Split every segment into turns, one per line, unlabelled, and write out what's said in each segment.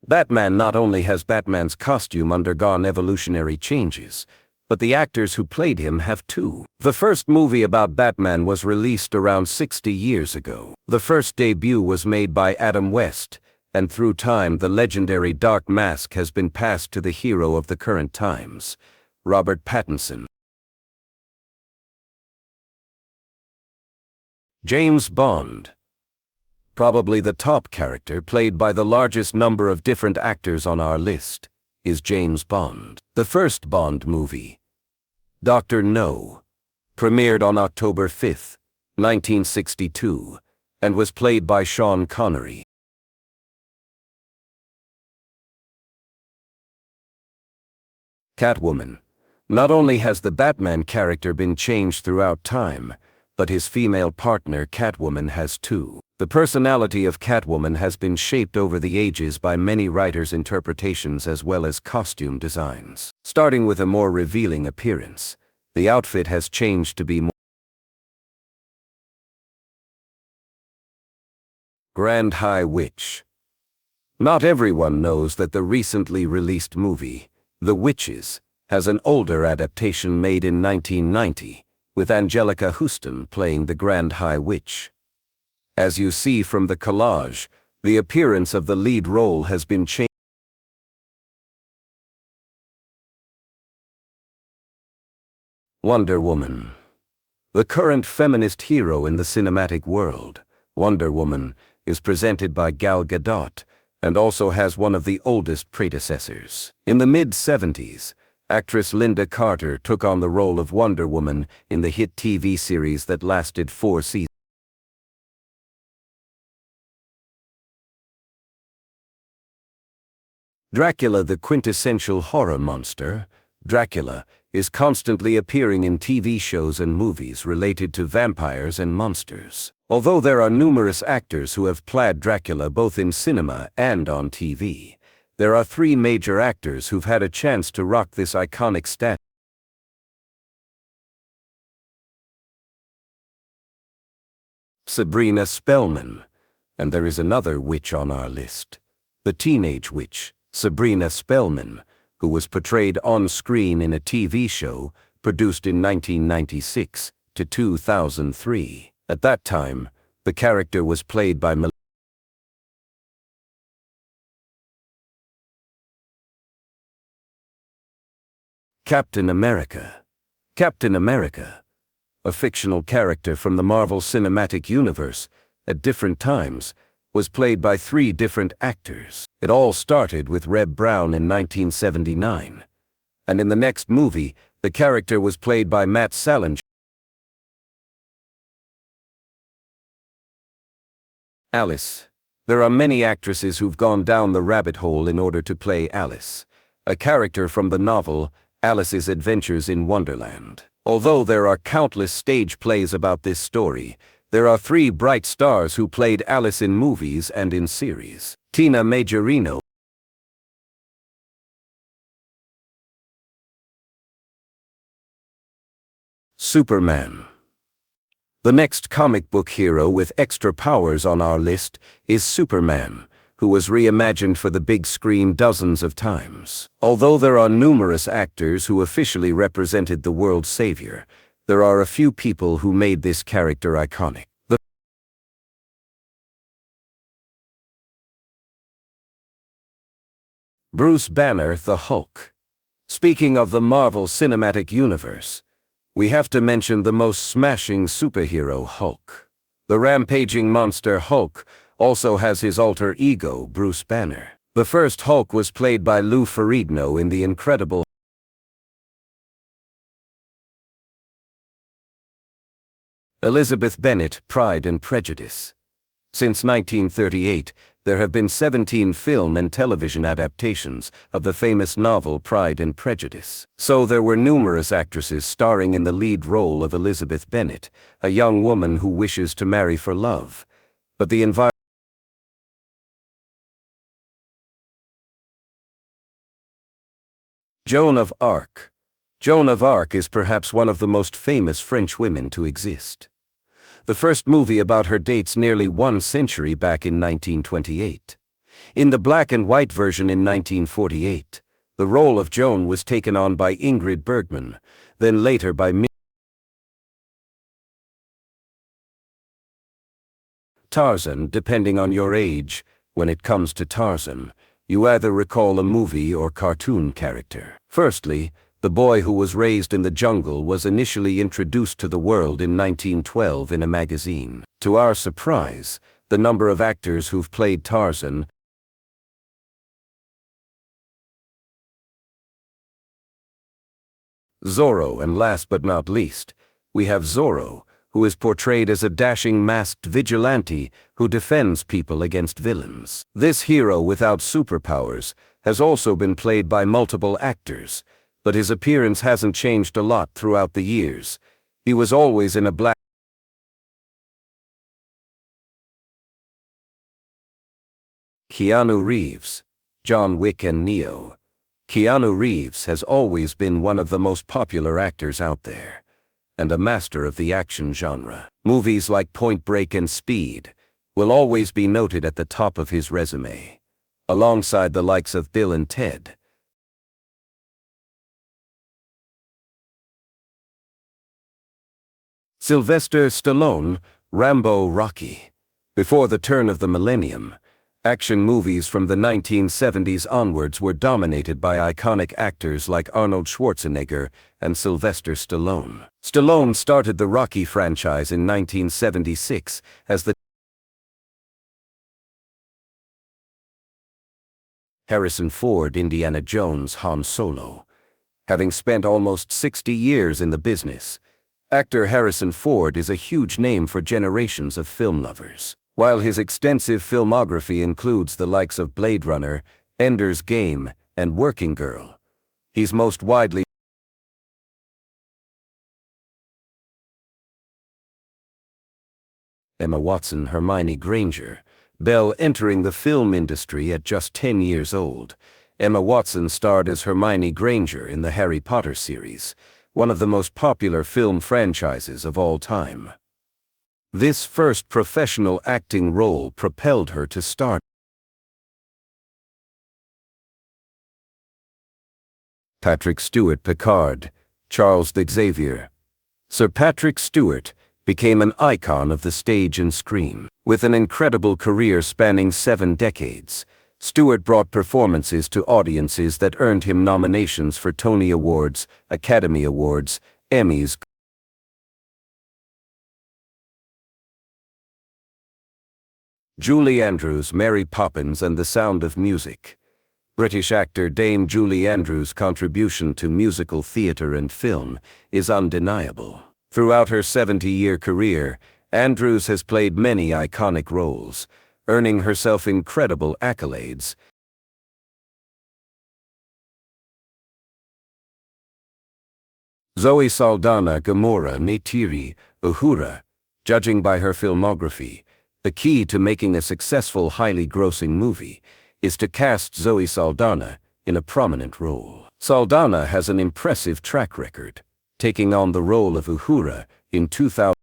Batman. Not only has Batman's costume undergone evolutionary changes, but the actors who played him have too. The first movie about Batman was released around 60 years ago. The first debut was made by Adam West, and through time the legendary Dark Mask has been passed to the hero of the current times, Robert Pattinson. James Bond. Probably the top character, played by the largest number of different actors on our list, is James Bond. The first Bond movie, Dr. No, premiered on October 5, 1962, and was played by Sean Connery. Catwoman. Not only has the Batman character been changed throughout time, but his female partner Catwoman has too. The personality of Catwoman has been shaped over the ages by many writers' interpretations as well as costume designs. Starting with a more revealing appearance, the outfit has changed to be more Grand High Witch. Not everyone knows that the recently released movie, The Witches, has an older adaptation made in 1990, with Angelica Houston playing the Grand High Witch. As you see from the collage, the appearance of the lead role has been changed. Wonder Woman. The current feminist hero in the cinematic world, Wonder Woman, is presented by Gal Gadot, and also has one of the oldest predecessors. In the mid-70s, actress Linda Carter took on the role of Wonder Woman in the hit TV series that lasted 4 seasons. Dracula. The quintessential horror monster, Dracula, is constantly appearing in TV shows and movies related to vampires and monsters. Although there are numerous actors who have played Dracula both in cinema and on TV, there are 3 major actors who've had a chance to rock this iconic status. Sabrina Spellman. And there is another witch on our list, the teenage witch, Sabrina Spellman, who was portrayed on screen in a TV show produced in 1996 to 2003. At that time, the character was played by Captain America. Captain America, a fictional character from the Marvel Cinematic Universe, at different times, was played by 3 different actors. It all started with Reb Brown in 1979. And in the next movie, the character was played by Matt Salinger. Alice. There are many actresses who've gone down the rabbit hole in order to play Alice, a character from the novel Alice's Adventures in Wonderland. Although there are countless stage plays about this story, there are 3 bright stars who played Alice in movies and in series. Tina Majorino. Superman. The next comic book hero with extra powers on our list is Superman, who was reimagined for the big screen dozens of times. Although there are numerous actors who officially represented the world's savior, there are a few people who made this character iconic. Bruce Banner, the Hulk. Speaking of the Marvel Cinematic Universe, we have to mention the most smashing superhero, Hulk. The rampaging monster Hulk also has his alter ego, Bruce Banner. The first Hulk was played by Lou Ferrigno in The Incredible Elizabeth Bennet, Pride and Prejudice. Since 1938, there have been 17 film and television adaptations of the famous novel Pride and Prejudice. So there were numerous actresses starring in the lead role of Elizabeth Bennet, a young woman who wishes to marry for love. But the environment Joan of Arc. Joan of Arc is perhaps one of the most famous French women to exist. The first movie about her dates nearly 1 century back in 1928. In the black and white version in 1948, the role of Joan was taken on by Ingrid Bergman, then later by Tarzan. Depending on your age, when it comes to Tarzan, you either recall a movie or cartoon character. Firstly, the boy who was raised in the jungle was initially introduced to the world in 1912 in a magazine. To our surprise, the number of actors who've played Tarzan Zorro, and last but not least, we have Zorro, who is portrayed as a dashing masked vigilante who defends people against villains. This hero without superpowers has also been played by multiple actors, but his appearance hasn't changed a lot throughout the years. He was always in a black Keanu Reeves, John Wick and Neo. Keanu Reeves has always been one of the most popular actors out there, and a master of the action genre. Movies like Point Break and Speed will always be noted at the top of his resume, alongside the likes of Bill and Ted. Sylvester Stallone, Rambo, Rocky. Before the turn of the millennium, action movies from the 1970s onwards were dominated by iconic actors like Arnold Schwarzenegger and Sylvester Stallone. Stallone started the Rocky franchise in 1976 as the Harrison Ford, Indiana Jones, Han Solo. Having spent almost 60 years in the business, actor Harrison Ford is a huge name for generations of film lovers. While his extensive filmography includes the likes of Blade Runner, Ender's Game, and Working Girl, he's most widely Emma Watson, Hermione Granger. Belle entering the film industry at just 10 years old, Emma Watson starred as Hermione Granger in the Harry Potter series, one of the most popular film franchises of all time. This first professional acting role propelled her to stardom. Patrick Stewart, Picard, Charles Xavier. Sir Patrick Stewart became an icon of the stage and screen. With an incredible career spanning 7 decades, Stewart brought performances to audiences that earned him nominations for Tony Awards, Academy Awards, Emmys. Julie Andrews, Mary Poppins and the Sound of Music. British actor Dame Julie Andrews' contribution to musical theatre and film is undeniable. Throughout her 70-year career, Andrews has played many iconic roles, earning herself incredible accolades. Zoe Saldana, Gamora, Neytiri, Uhura. Judging by her filmography, the key to making a successful, highly grossing movie is to cast Zoe Saldana in a prominent role. Saldana has an impressive track record, taking on the role of Uhura in 2000.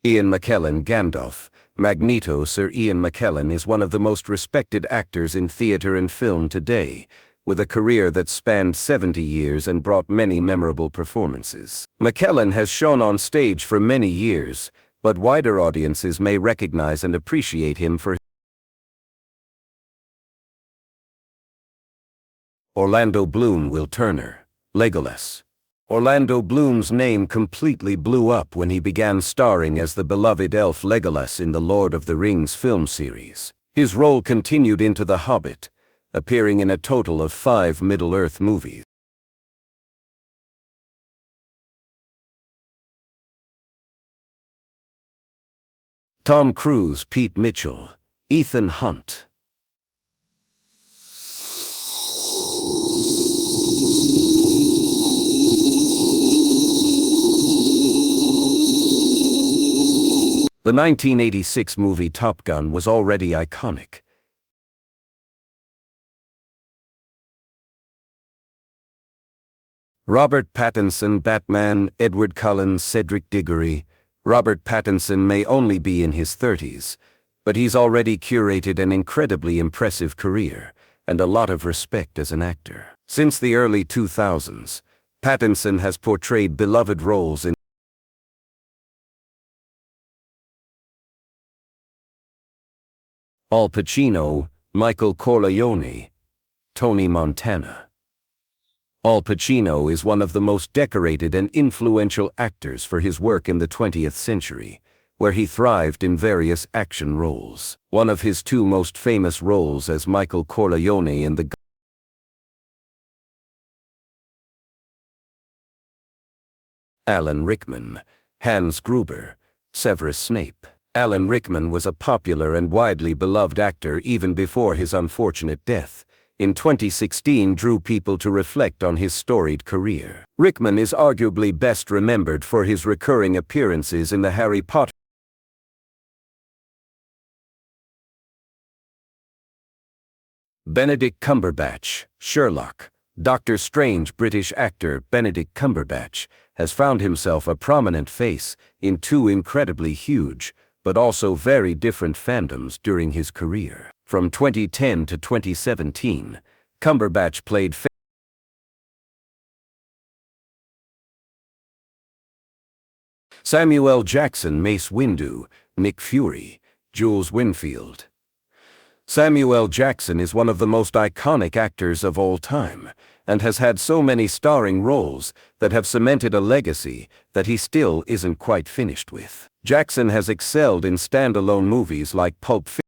Ian McKellen, Gandalf, Magneto. Sir Ian McKellen is one of the most respected actors in theatre and film today, with a career that spanned 70 years and brought many memorable performances. McKellen has shown on stage for many years, but wider audiences may recognize and appreciate him for Orlando Bloom, Will Turner, Legolas. Orlando Bloom's name completely blew up when he began starring as the beloved elf Legolas in the Lord of the Rings film series. His role continued into The Hobbit, appearing in a total of 5 Middle-earth movies. Tom Cruise, Pete Mitchell, Ethan Hunt. The 1986 movie Top Gun was already iconic. Robert Pattinson, Batman, Edward Cullen, Cedric Diggory, Robert Pattinson may only be in his 30s, but he's already curated an incredibly impressive career and a lot of respect as an actor. Since the early 2000s, Pattinson has portrayed beloved roles in Al Pacino, Michael Corleone, Tony Montana. Al Pacino is one of the most decorated and influential actors for his work in the 20th century, where he thrived in various action roles. One of his two most famous roles as Michael Corleone in the Alan Rickman, Hans Gruber, Severus Snape. Alan Rickman was a popular and widely beloved actor even before his unfortunate death. In 2016 drew people to reflect on his storied career. Rickman is arguably best remembered for his recurring appearances in the Harry Potter Benedict Cumberbatch, Sherlock. Doctor Strange. British actor Benedict Cumberbatch has found himself a prominent face in two incredibly huge, but also very different fandoms during his career. From 2010 to 2017, Cumberbatch played Samuel Jackson, Mace Windu, Nick Fury, Jules Winfield. Samuel Jackson is one of the most iconic actors of all time, and has had so many starring roles that have cemented a legacy that he still isn't quite finished with. Jackson has excelled in standalone movies like Pulp Fiction,